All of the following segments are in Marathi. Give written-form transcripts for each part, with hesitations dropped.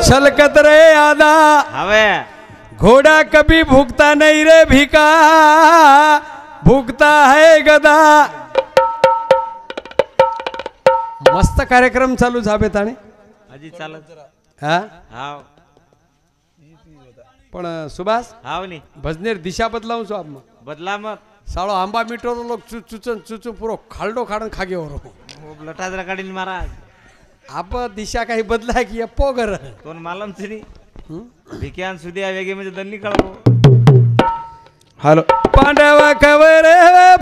छलकत रे आदा हवे घोड़ा कभी भूखता नहीं रे भिका भूखता है गदा। मस्त कार्यक्रम चालू झाबे ताणे हजी चालत हा हाव पण सुभाष हाव नी भजनेर दिशा बदलावूं छो आप बदला मत साळो आंबा मीठो तो लोग चुचू पूरो खालडो खाडन खागे वरो लटाजरा काढील महाराज आप दिशा काही बदला की पोगर कोण मालम सी भिक्यान सुद्या वेगे म्हणजे दन्नी कळबो हॅलो पांडव कवर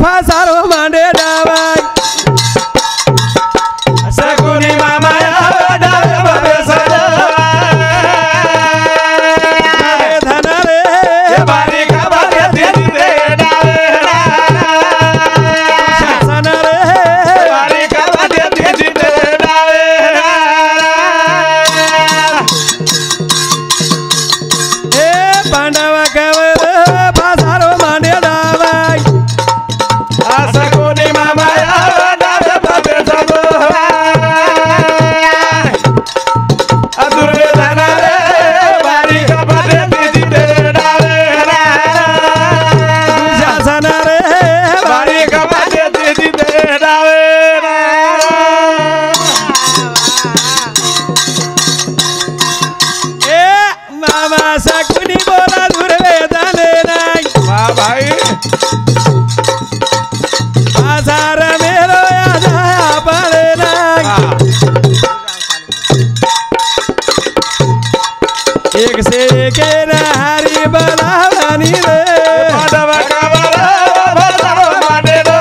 फासारो मांडे डावा सकुनी मामा डावे बाबे सदा धन रे बारी का बारे दे डावे शासन रे बारी का बारे दे डावे ए पांडव कवर फासारो मांडे डावा सकुनी मामा डावे बाबे सदा एक से के नारी बनावानी रे माधव का बला माने रे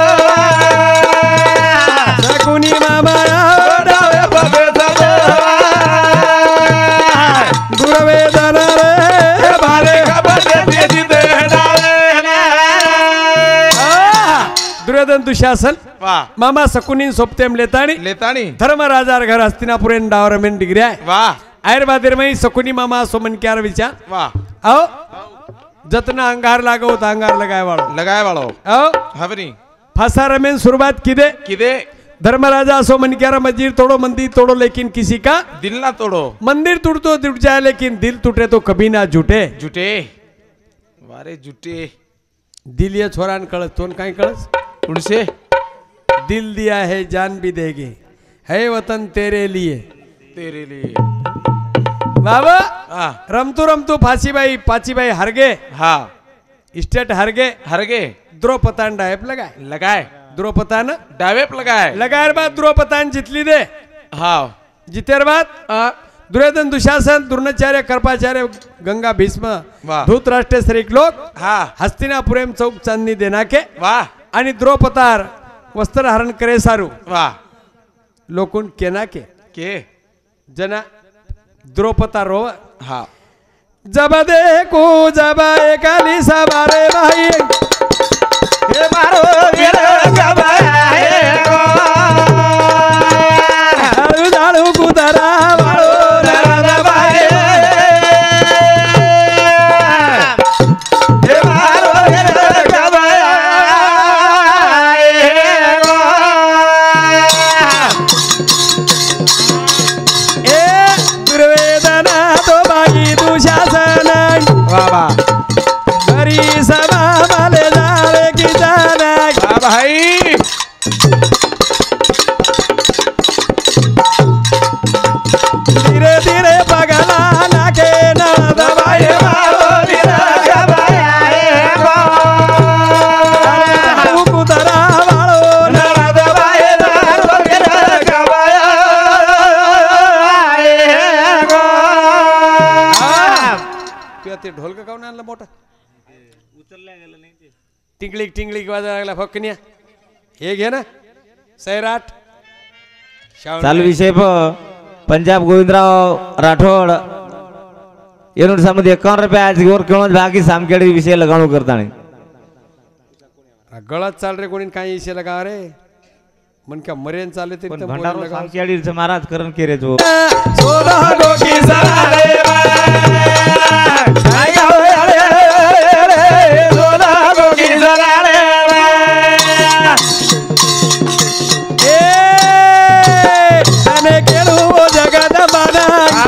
सकुनी मामा डावे बाबे सदा दुर्वे दन रे बारे का बदे दे डावे दुर्योधन दुशासन वाह मामा सकुनी सोपतेम लेतानी धर्मराजार घर हस्तिनापुरेन डावरमेन डिग्र्या वाह आयुर्वादेरमय सकुनी मामा सोमन क्यार विचार वाह आओ जतना अंगार लागो त अंगार लगाय वाळो आओ हवनी फासा रमेन शुरुआत किदे धर्मराजा सोमन क्यार मस्जिद तोड़ो मंदिर तोड़ो लेकिन किसी का दिल ना तोड़ो मंदिर टूट तो टूट जाए लेकिन दिल टूटे तो कभी ना जुटे वारे जुटे दिल ये छोरान कळस तोन काय कळस उनसे दिल दिया है जान भी देगे है वतन तेरे लिए बाबा रमतू फासीबाई पाचीबाई हरगे हाँ स्टेट हरगे द्रौपदान डायप लगाए द्रौपदान डावेप लगाए बाद द्रौपदान जितली दे हाँ जितेर बाद दुर्योधन दुशासन द्रोणाचार्य कृपाचार्य गंगा भीष्म धृतराष्ट्र श्रीक लोग हाँ हस्तिनापुरेम चौक चांदनी देना के वाह आणि द्रौपदार वस्त्र हरण करे सारू वाह लोकुन केना के जना द्रौपदा रो हाँ जब देखो जब एकाली सवारे भाई हे मारो झाड़ू झाड़ू कुदरा मारो भाई हे मारो भाई धीरे धीरे पगला नाके ना दबाए कुदरा वालो ना दबाए ढोल का काऊन आणला मोठा उचलल्या गेलं नाही ते टिंगलिक वाजायला लागला फक्कनिया हे घे ना सैराट चालू विषय पंजाब गोविंदराव राठोड एनोड सामने 51 रुपये आज और क्यों बाकी सामकेड़ी विषय लगाणो करता नहीं गलत चाल रे कोणी काही विषय लगा रे मन का मरेन चाले ते भंडारो सामकेड़ी से महाराज करण के रे जो सोना डोकी सरारे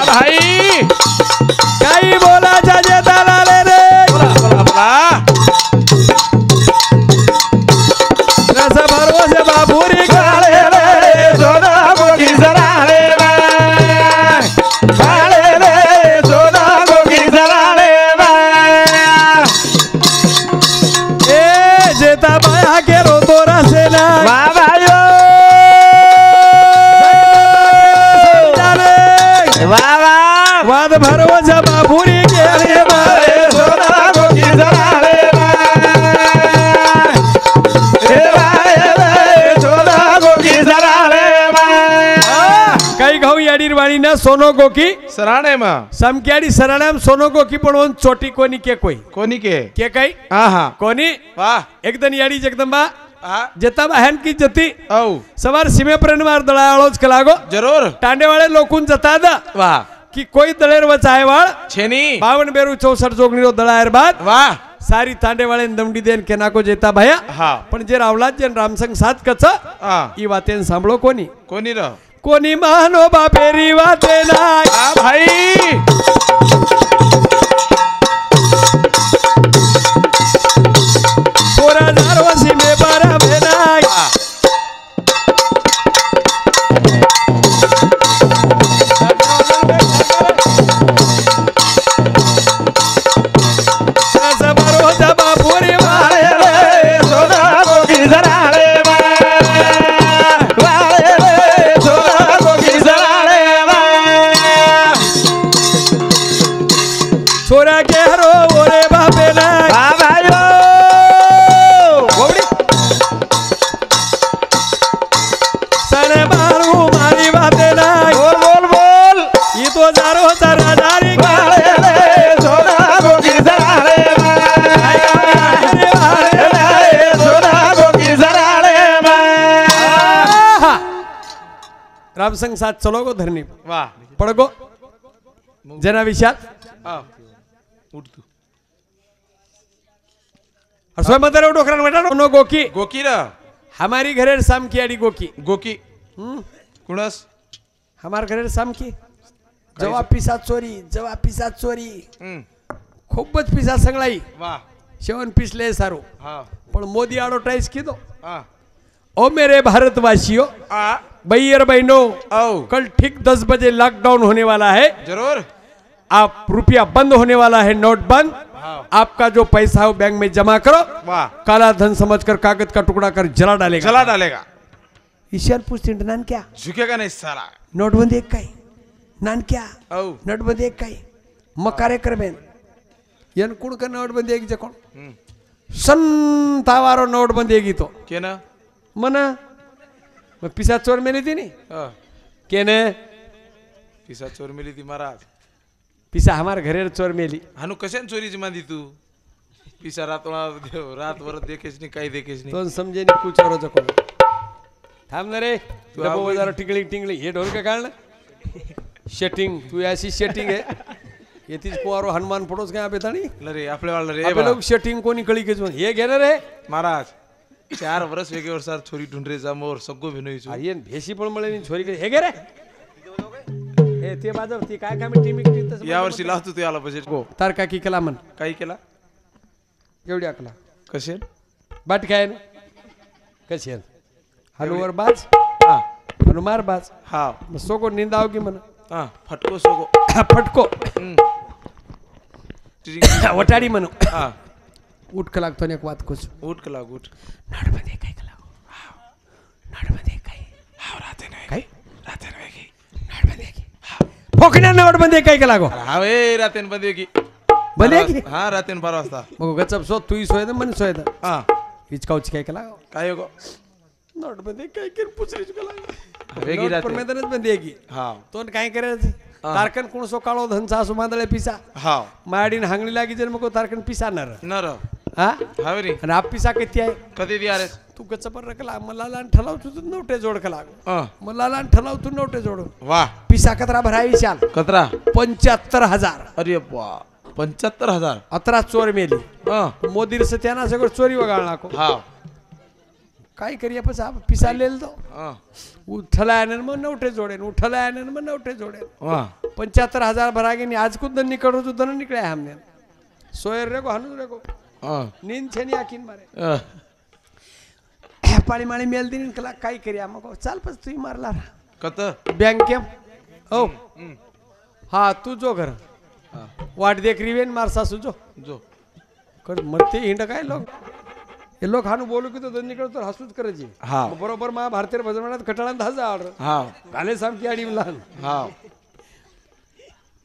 भाई वाद भरव जमा भुरी गेले मारे सोना गोकी जराळे सोना गोकी जराळे काही घाऊ याडीर वाळीना सोनो गोकी सराणे मा समक्याडी सरणाम सोनो गोकी पण ओन छोटी कोणी के कोई कोणी के काही हा हा कोणी वाह एकदम याडी जगदंबा हा जता बहन की जती औ सवार सीमेपर्यंत मार दळाळोच कलागो जरूर टांडेवाळे लोकून जताद वाह की कोई दळेर वचाय वाळ छेनी 52 बेरू 64 जोगणीरो दळायर बाद वाह सारी तांडेवाळे दमडी देन केनाको जेता भया हा पण जे रावलात जे रामसंग साथ कच हा ई वातेन सांभळो कोणी कोणी र कोणी मानो बापेरी वाते नाय आ भाई पोरा जारवसी मे बारा भेनाय जबरो जबा पुरी वाळे रे सोना गोकी जराळे वाळे रे सोना गोकी जराळे छोरा के हरो ओरे बापे नाय आ भाईओ सने मारू मारी वाते नाय बोल बोल बोल ई तो जारो जरा जारी वाळे रे सोना गोकी जराळे सोना गोकी जराळे रामसंग साथ चलो गो धरनी वाह पड़ गो जना विशाल आ उठ तू और स्वयं मदर डोकरान बेटा नो गोकी गोकी र हमारी घरेर साम की आड़ी गोकी गोकी कुणस हमार घरेर साम की जवा पिसा चोरी खूपच पिसा संगलाई वाह शेवन पिसले सारो हा पण मोदी आड़ो टाइस की दो हा ओ मेरे भारतवासियों आ भैया बहनों औ कल ठीक 10 बजे लॉकडाउन होने वाला है जरूर आप रुपया बंद होने वाला है नोट बंद हाँ। आपका जो पैसा है वो बैंक में जमा करो वाह काला धन समझकर कागज का टुकड़ा कर जला डालेगा चला डालेगा ईश्वर पूछते नान क्या झुकेगा नहीं साला नोटबंदी एक काय नान क्या औ नोटबंदी एक काय मकारे करबेन यन कुण का नोटबंदी एक जकोण संतावारो नोटबंदी एक तो के ना मना मग पिसा चोर मेली ती नी केने पिसा चोर मिली ती महाराज पिसा हमार घरेर चोर मेली हानू कशान चोरीची मांदी तू पिसा रात भर देखेच नाही काही देखेच नाही तो समजे नी कुछ और जकोण थांब ना रे तू डबो आव जरा टिंगली टिंगली हे ढोल का काढलं सेटिंग तू ऐसी सेटिंग है ये तीच कुवारो हनुमान फोटोस काय बेताणी रे आपल्या वाला रे आपले लोग सेटिंग कोणी कळी के हे घे ना रे महाराज 4 वर्ष वेगे वर्षार छोरी ढूंढरे जामोर सगळं भिनोयचो आर्यन भेशी पण मळे नी छोरी के हे घे रे हे ते बाजव ती काय काय टीमिक तस या वर्षी लावतो तू याला बजेट गो तार का की कला मन काही केला एवढी अकला कसे बाट काय ना कशी हनुवर बाज हा हनुमार बाज हा मग सोको निंदाव की मन हा फटको सोगो फटको वटाडी म्हणू हा उठ का लागतो एक वात कुछ उठ कला उठ नाडमध्ये काय कला नाडमध्ये काय हा राहते नाही काय राहते नाही नाडमध्ये फोकण्या नाडमध्ये काय कला गो हा वे राहते बंदे की बंदे की हा राहते 12 वाजता मग गचप सो तू सोयद मन सोयद हा हिचकावची काय कला काय गो नाडमध्ये काय कर पुचरीच कला वेगी राहते पण मैदानच बंदी की हा तो काय करायचं तारकन कोण सो काळो धनचा असो मांदळे पिसा हा माडीन हांगली लागी जर मग तारकन पिसा नर नर हा हा रे आणि आप पिसा किती आहे कधी दिया रे तू गचपर रकला मला लान ठलाव तू नोटे जोड कला मला लान ठलाव तू नोटे जोड वाह पिसा कतरा भराई चाल कतरा 75,000 अरे वा 75,000 अतरा चोर मेली हा मोदीर से त्याना सगळं चोरी वगाळला को हा काय करिया पस आप पिसा लेल दो हा उठला मग नोटे जोडेन उठला मग नोटे जोडेन वाह 75,000 भरा गे आज कुछ दिन निकलो तो दन निकले हमने सोयर रे को हनु रे को हा नींद छे नी आखिन मारे पाणी माळी मेल दिन कला काय करिया मग चाल पस तू मारला कत बँके ओ हा तू जो घर वाट देख रिवेन मार सासू जो कर मरते हिंड काय लोग हे लोक हानु बोलू की तो दन निकलो तो हसूच करायची हा बरोबर मा भारतीय भजमनात खटाळात 1000 हा घाले साम की आडी लहान हा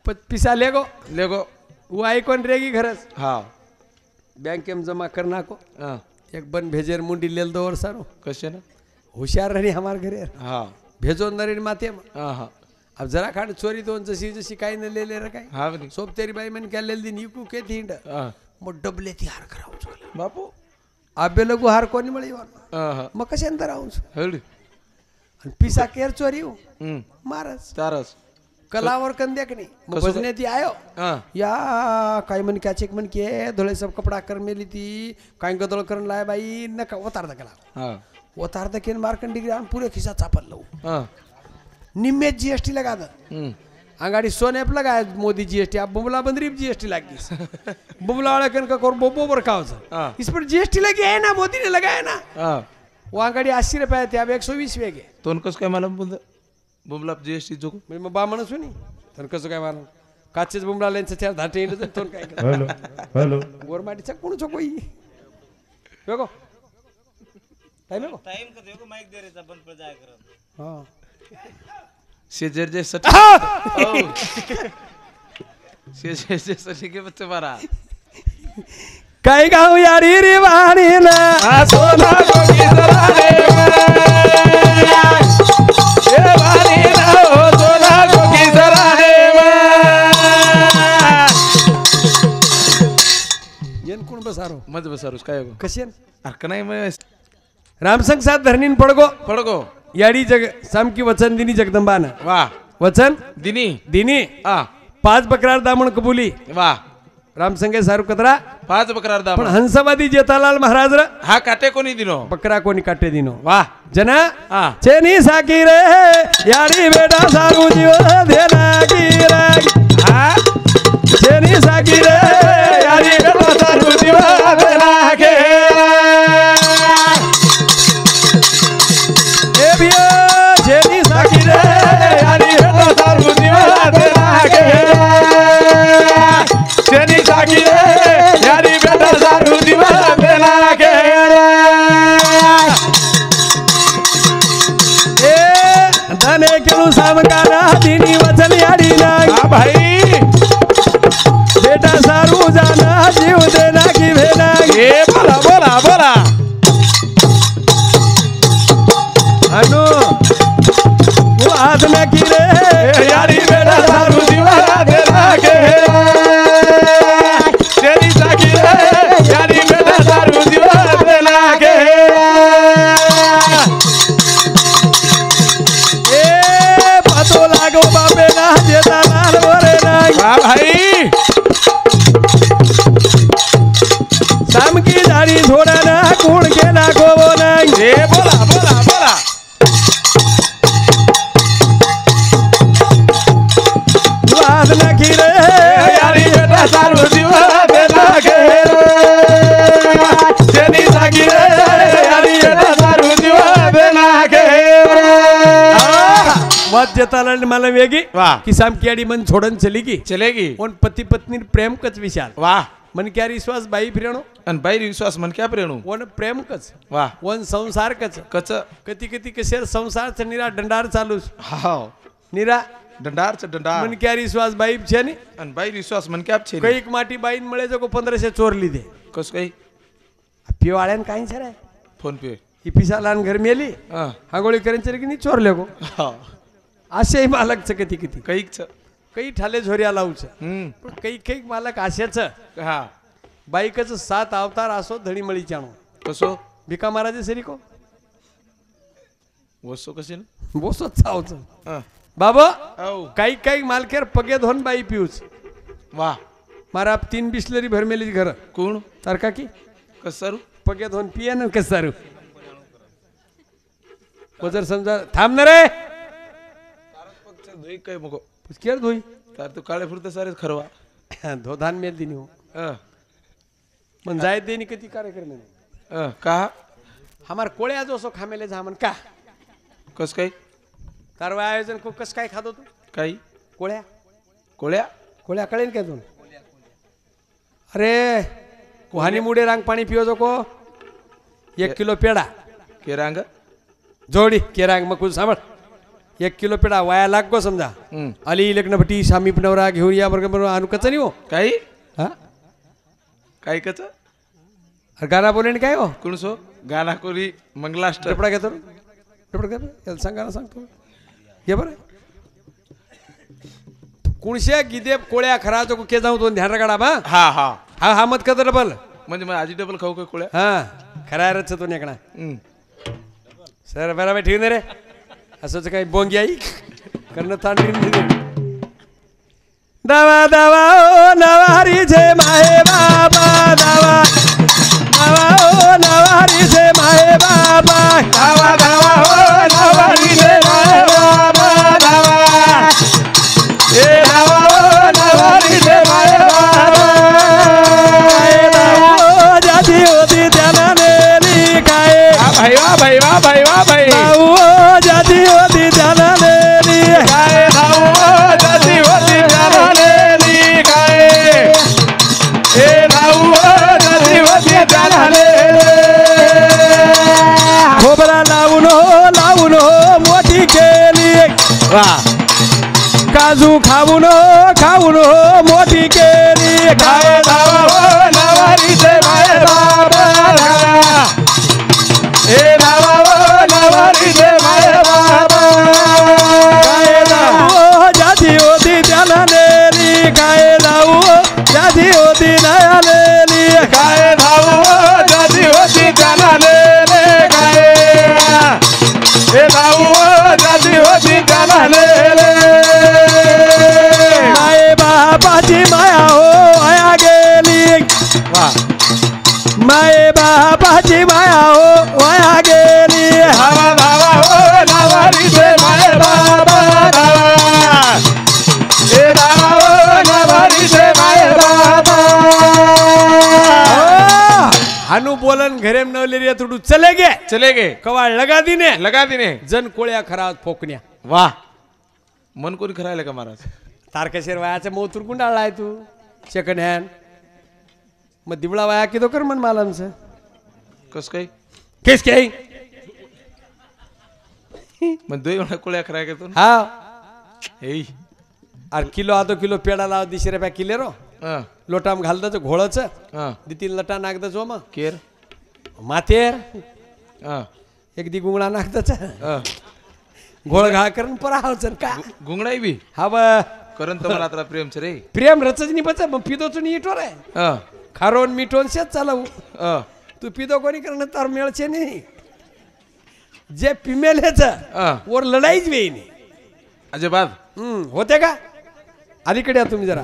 पिसा लेगो लेगो वो आई कौन रहेगी घरस हा बैंक में जमा करना को हा एक बन भेजेर मुंडी लेल दो और सारो कसे ना होशियार रही हमार घरे हा भेजो नरेन माते में हा हा अब जरा खाण चोरी दोन जशी जशी काही न ले रे काय हा बनी सोप तेरी बाई मन क्या लेल दिन इकू के थींड हा मग डबले ती हार करावं चोला बापू आबे लगू हार कोणी मळी वर हा हा मग कशा अंतर आऊं हळू आणि पिसा केर चोरी हो मारस तारस कलावर कंदे की नाही मग कसं बजने ती आयो हा या काय मन क्या चेक मन के धोळे सब कपडा कर मेली ती काय गदळ करून लाय बाई नका उतार द कला हा उतार द केन मार्कन डिग्री आन पुरे खिसा चापल लो हा निम्मे जीएसटी लगा द अंगाड़ी सोनेप लगाया मोदी जीएसटी अब बुमला बंदरी जीएसटी लग गई बुमला वाला कन का कोर बोबो बरकाव हाँ। इस पर जीएसटी लगी है ना मोदी ने लगाया ना हा वो अंगाड़ी 80 रुपये थे अब 120 वेगे तोन कस काय मला बोल बुमला जीएसटी जोको मैं बामण सुनी तर कसं काय मारलं काचेच बुमला लेंचं चार धाटे इंड तोन काय हॅलो हॅलो गोरमाटीचा कोणचं कोई बघो टाइम बघो टाइम का देखो माइक दे रे बंद पर जाया कर हां शेजर जे सट शेजर जे सटी के बच्चे मारा काय गाव यारी रे वाणी ना सोना गोगी जरा रे ए वाणी ना हो सोना गोगी जरा रे येन कोण बसारो मत बसारूस काय गो कशेन अरे नाही मग रामसंग साथ धरणीन पडगो पडगो याडी जग सामकी वचन दिनी जगदंबान वा वचन दिनी दिनी हा 5 बकरार दामण कबुली वा रामसंगे सारू कतरा 5 बकरार दाम पण हंसवादी जेतालाल महाराज र हा काटे कोणी दिनो बकरा कोणी काटे दिनो वा जना हा चेनी साकी रे याडी बेटा सारू जीव देना की रे हा चेनी साकी रे याडी बेटा सारू जीव देना के ए बिया चेनी साकी रे याडी बेटा सारू जीव देना के चेनी साकी रे यारी बेटा सारू दिवा देना के ए धने केलू सामकाना दिनी वचन याडी ना हा भाई बेटा सारू जाना जीव देना की भेना ए बोला बोला बोला अनु वो हाथ में की रे यारी बेटा सारू दिवा देना के चेनी साकी रे यारी बेटा सारू दिवा देना के ए पतो लागो बापे ना जेता लाल वरे ना हा भाई साम की दाढ़ी थोड़ा ना कूड़ के ना गोवो ना ए बोला बोला बोला वो हाथ में की रे यारी बेटा सारू दिवा देना के चेनी साकी रे यारी बेटा सारू दिवा देना के मत जेता लाल मला वेगी वाह कि साम की आड़ी मन छोड़न चली की चलेगी उन पति पत्नी प्रेम कच विशाल वाह मन क्या विश्वास बाई फिरणो आणि बाहेर विश्वास मन क्या प्रेणू वन प्रेम कच वाह वन संसार कच कच कती कती कशेर संसार निरा डंडार चालूस हाव निरा डंडार च डंडार मन क्या विश्वास बाई छे नी आणि बाहेर विश्वास मन क्या छे कैक माटी बाईन मळे जो 1500 चोरली दे कस काही पिवाळ्यान काही छे रे फोन पे ही पिसालान घर मेली हा हागोळी करेंचर की नी चोरले गो हा असे मालक च कती कती कैक च काही ठाले झोरिया लावच पण काही मालक आशेच हा बाईकच 7 अवतार असो धडी मळी चाणो कसो भिका महाराज सरी को वसो कसे बोसो चावच हा बाबा औ काही मालकेर पगे धोन बाई पिऊच वाह मारा 3 बिस्लरी भर मेली घर कोण तर का की कसरू पगे धोन पिये ना कसारू जर समजा थांब ना रे धुई काय मगो केर धोई तार तू काळे फुरते सारे खरवा धोधान मेल दिनी हो मन जाय देनी कती कार्यक्रम आहे का हमार कोळे आजो सो खामेले जा मन का कस काय तारवा आयोजन को कस काय खातो तू काही कोळ्या कोळ्या कोळ्या कळेल काय तू अरे कुहानी मुडे रांग पाणी पिओ जो को 1 किलो पेडा के रांग जोडी केरांग मग कुछ सांभाळ 1 किलो पेढा वाया लागो समजा आली लग्नपटी सामी नवरा घेऊन या बरोबर आणू कच नाही हो काही हा काय कच अरे गाणं बोलेन काय हो कोण सो गाना कोरी मंगलाष्ट टपडा घेतो टपडा घेतो याला सांग गाणं सांगतो घे बरं कुणश्या गिदे कोळ्या खरा जो के जाऊ तो ध्यान काढा बा हा हा हा हा मत कर डबल म्हणजे मग आजी डबल खाऊ काय कोळ्या हा खरा रच तो नेकणा सर बराबर ठीक नाही रे असंच काही बोंगी आई करणं ताण दावा दावा ओ नवारी जे माहे बाबा दावा दावा ओ नवारी जे माहे बाबा दावा दावा ओ नवारी जे माहे बाबा दावा ए दावा ओ नवारी जे माहे बाबा ए दावा जाती होती त्याला नेली काय भाई वा भाई वा भाई वा भाई दावा जाती होती त्याला नेली काय दावा जाती होती त्याला नेली काय ए दावा जाती होती त्याला खोबरा लावून हो मोठी केली वा काजू खाऊन हो मोठी केली काय दावा हो नवारीचे माय बाबा ए दावा हो नवारीचे माय बाबा काय दावा जाती होती त्याला नेली काय दाऊ जाती होती नया नेली काय दाऊ जाती होती त्याला नेले काय ए दाऊ जाती होती त्याला नेले माये बापाची माया हो वाया गेली वा माये बापाची माया हो वाया गेली हवा भावा हो नवारीचे माये बाबा धावा ए धावा हो नवारीचे माये बाबा हानू बोलन घरेम नवलेरी तुडू चले गे कवाळ लगा दिने जन कोळ्या खरा फोकण्या वा मन कोणी खरायला का महाराज तारकेश्वर वयाचा मोतूर गुंडाळलाय तू सेकंड हँड मग दिवळा वया किती कर मन मालांचं कस काय केस काय मग 2 वेळा कोळ्या खराय का तू हा हे अरे किलो आधो किलो पेडा लाव 200 रुपया किले रो लोटाम घालतं घोळच दी 3 लटा नागद जो मग केर मातेर एक दी गुंगळा नागदच घोळ घाळ करून परावच का गुंगडाई बी हा ब करन तर मला प्रेम रे प्रेम रचच नाही बच मग पिदोच नाही इटोर आहे खारोन मिठोन शेत चालवू तू पिदो कोणी करणं तर मिळचे नाही जे पिमेलेच वर लढाईच वेई नाही अजिबात होते का अलीकडे या तुम्ही जरा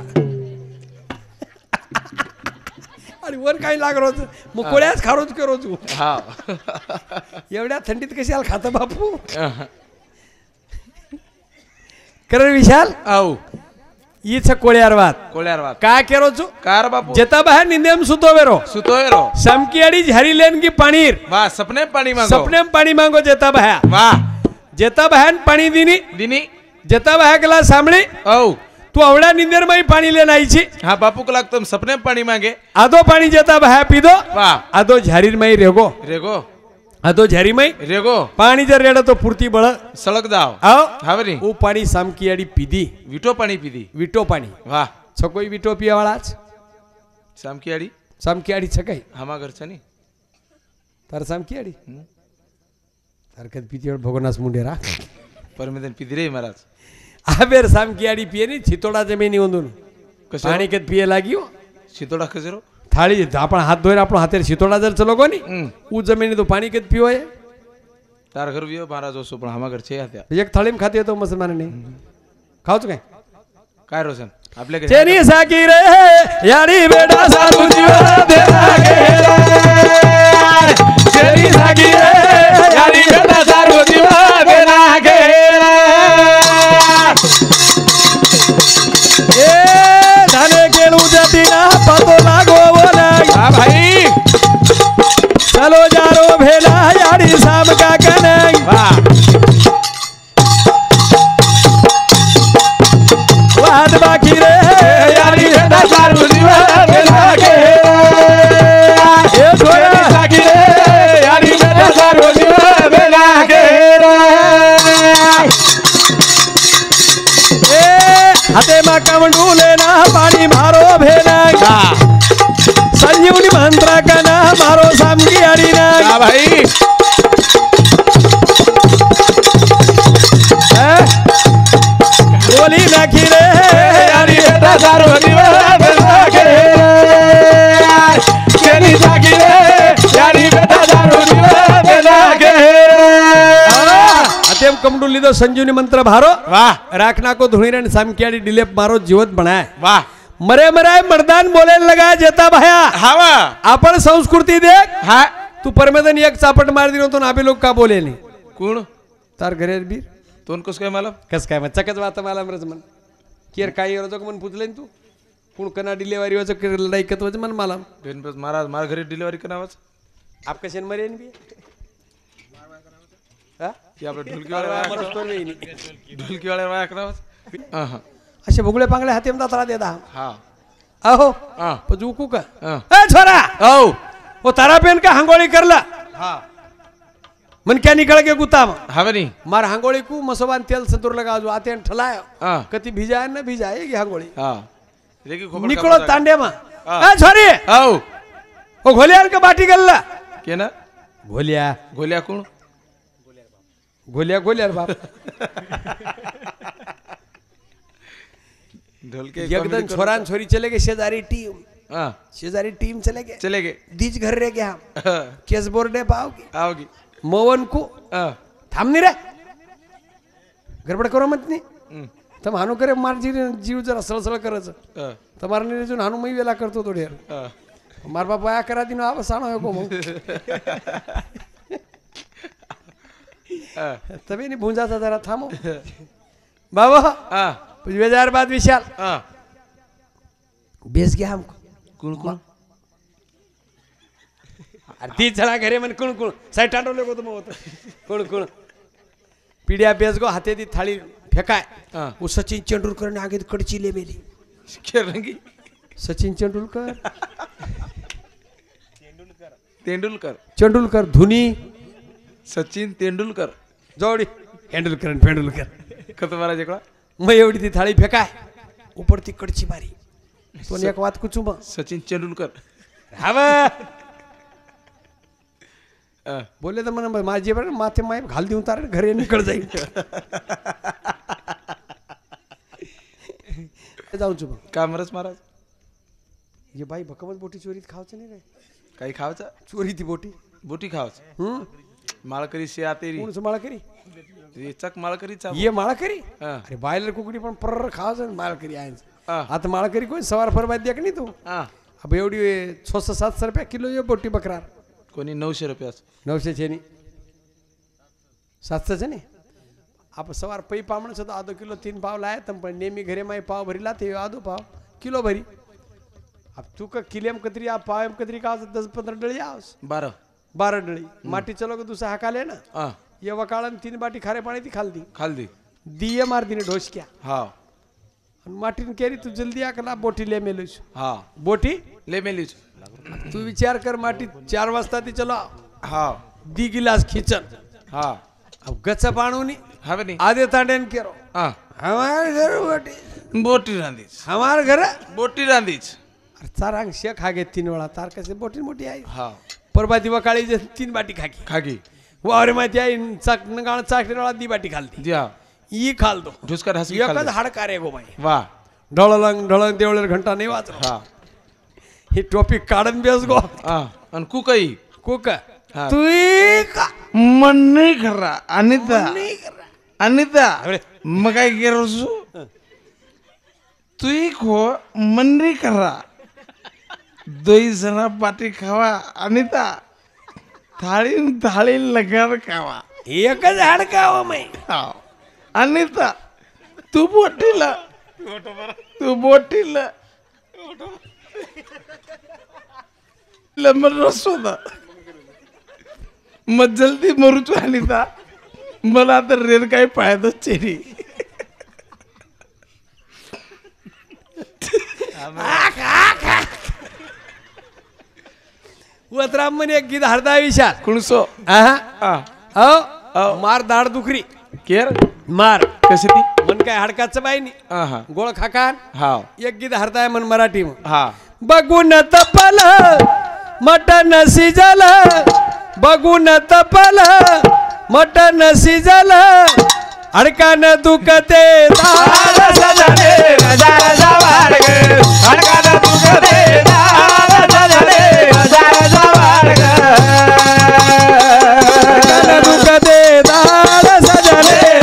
आणि वर काही लाग रोज मग कोळ्याच खारोच करो तू हा एवढ्या थंडीत कशाला खात बापू करण विशाल आऊ ईच कोळ्यार वात काय केरो तू कार बापू जेता बाहेर निंदेम सुतोवेरो समकियाड़ी झरी लेन की पानीर वाह सपने पानी मांगो जेता बाहेर वाह जेता बाहेर पाणी दिनी जेता बाहेर गला सामने औ तू अवड़ा निंदेर में पानी लेना आईची हाँ बापू को लगता सपने पानी मांगे आधो पानी जेता बाहेर पीदो वाह आधो झरीर में रेगो आधो झरी में रेगो पानी जर रेडो तो पूर्ति बळ सड़क जाओ आओ हावरी वो पानी समकियाड़ी पीदी विटो पानी पीदी विटो पानी वाह छकोई विटो पिया वाळाच समकियाड़ी छकाई हमा घर छनी तार समकियाड़ी तारकत पीती भगोनास मुंडेरा परमेदन पीदी रे महाराज आबेर समकियाड़ी पिए नहीं छितोड़ा जमीनी ओंदून पाणी कत पिए लागियो छितोड़ा खजरो थाळी आपण हात धोएर आपण हातेर छितोड़ा जर चलो कोनी उ जमीनी तो पाणी कत पियो है तार घर वियो महाराज ओसो पण हमा घर छे हात्या एक थाळीम खाते तो मुसलमान ने खाऊच काय रोशन आपल्या चेनी साकी रे यारी बेटा सारू जीवा देना गेला चेनी साकी रे यारी बेटा सारू जीवा देना गेला ए धाने केळू जातीना पतो लागो बोला हां भाई चलो जारो भेला यारी साम का कनई वाह वाद बाकी रे यारी बेटा सारू जीवा देना गेला ए छोरा साकी रे यारी बेटा सारू जीवा देना गेला कमडू लीधो संजीवनी मंत्र भारो वाह राखना को धुणी रे सामकियाड़ी डिलेप मारो जीवत बनाय वाह मरे मराय मर्दान बोले लगा जेता भाया हावा आपण संस्कृती देख हा तू परमेदन एक चापट मार दिनो तो नाबे लोक का बोले नाही कोण तार घरे बीर तोन कस काय मला कस काय मग चकच वाता मला मरज मन केर काही रोज मन पुजले तू कोण कना डिलेवरी वाच लढाई कत वच मन मला बेन बस महाराज मार घरी डिलिव्हरी करावाच आप कशेन मरे बी हा की आपलं ढोलकी वाल्या वाया करावाच हा असे भुगळे पांगळे हाती म्हणतात रा देदा हा अहो हा पजूकू का हा ए छोरा औ ओ तारा पेन का हांगोळी करला हा मन क्या निकल के गुताम हवे नहीं मार हांगोळी को मसोबान तेल संतूर लगा जो आते ठलाय हा कती भिजाय न भिजाय की हांगोळी हा देखी खोपड़ निकलो तांडे मा हा. ए छोरी औ ओ घोलियार का बाटी गल्ला के ना घोलिया गोल्या कोण घोलिया घोलियार बाप ढोलके एकदम छोरान छोरी चले गए शेजारी टीम चले गए चले गए दीज घर रे गया केस बोर्डे पाओगे आओगी मोवन को हा थांबनी रे गडबड करो मत नाही तर हानू करे मार जीव जरा सळसळ करायचं तर मारणे रेजून हानू मी वेला करतो थोडी मार बाप वाया करा दिनो आव साणो को मग तबे नहीं भूंजाचा जरा थांबो बाबा हा बेजार बाद विशाल हा बेस गया हमको कोण कोण अरे ती चला घरे मन कुण कुण साईड टांडवले को तुम होत कुण कुण पिढ्या बेस गो हाते ती थाळी फेकाय हा वो सचिन तेंडुलकर ने आगे कडची ले मेली रंगी सचिन तेंडुलकर तेंडुलकर धोनी सचिन तेंडुलकर जोडी तेंडुलकर कत मारा जेकडा मग एवढी ती थाळी फेकाय ऊपर ती कडची मारी तो एक वात कुचू मग सचिन तेंडुलकर हवा बोले तर म्हणा माझी बरं माथे माय घाल देऊन तार घरी निकळ जाईल जाऊ चुप का मरस महाराज ये बाई भकमत बोटी चोरीत खावचं नाही रे काही खावचा चोरी ती बोटी बोटी खावच हम्म माळकरी से आतेरी कोण माळा करी ये चक माळकरी चा ये माळा करी हा अरे बायलर कुकडी पण पर्र खावचं माळा करी आहे हा आता माळा करी कोण सवार फरमात द्या की नाही तू हा अब एवढी 600-700 रुपया किलो ये बोटी बकरार कोणी 900 रुपयाच 900 छे नहीं 700 छे नहीं आप सवार पै पामण से तो आधो किलो 3 पाव लाए तम पण नेमी घरे माई पाव भरी लाते आधो पाव किलो भरी अब तू का किलेम कतरी आप पाव कतरी का 10-15 डळी आवस 12 डळी माटी चलो को दूसरा हकाले ना हा ये वकाळन 3 बाटी खारे पाणी ती खाल दी दिए मार दिने ढोस क्या हा माटी ने केरी तू जल्दी आकला बोटी ले मेलुस हा बोटी ले मेलीच तू विचार कर माटी 4 वाजता ती चलो हा दी गिलास खिचन हा अब गच पाणूनी हवे नहीं आधे तांडेन केरो हा हमारे घर बोटी बोटी रांदीच हमारे घर बोटी रांदीच अरे चारांग शेक खागे 3 वेळा तार कसे बोटी मोठी आई हा परबा दिवा काळी 3 बाटी खागी खागी वावरे माहिती आई चाक नगाळ चाकरी वेळा दी बाटी खालती जी हा ई खाल दो ढुसकर हस एकच हाडका रे गो बाई वाह ढळलंग देवळेर घंटा नाही वाच हा ही टॉपिक काढन बेस गो हा अन कुकई कुक हा. तू का मन नाही खरा अनिता मग काय केरसू तू खो मन नाही करा 2 जना पाटी खावा अनिता थाळी लगार खावा एकच हाडका हो मै हा. अनिता तू बोटीला लमर रसोदा मग जल्दी मरूच अनिता मला आता रेल काही पाहतच चेरी वतराम म्हणे एक गीत हरदा विशाल कुणसो मार दाड दुखरी केर मार कशी ती मन काय हाडकाचं बाई नी हा गोळ खाकान हा एक गीत हरदाय मन मराठी हा बघून तपल मटन शिजल बघून तपल मटन शिजल हडकान दुखते दाड सजले हजार जवाड ग हडकान दुखते दाड सजले हजार जवाड ग हडकान दुखते दाड सजले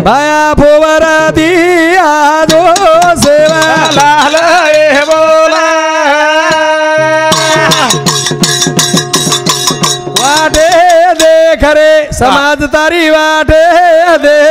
बाया फोवर दिया जो सेवा लाल ए बोला वाटे दे खरे समाज तारी वाटे दे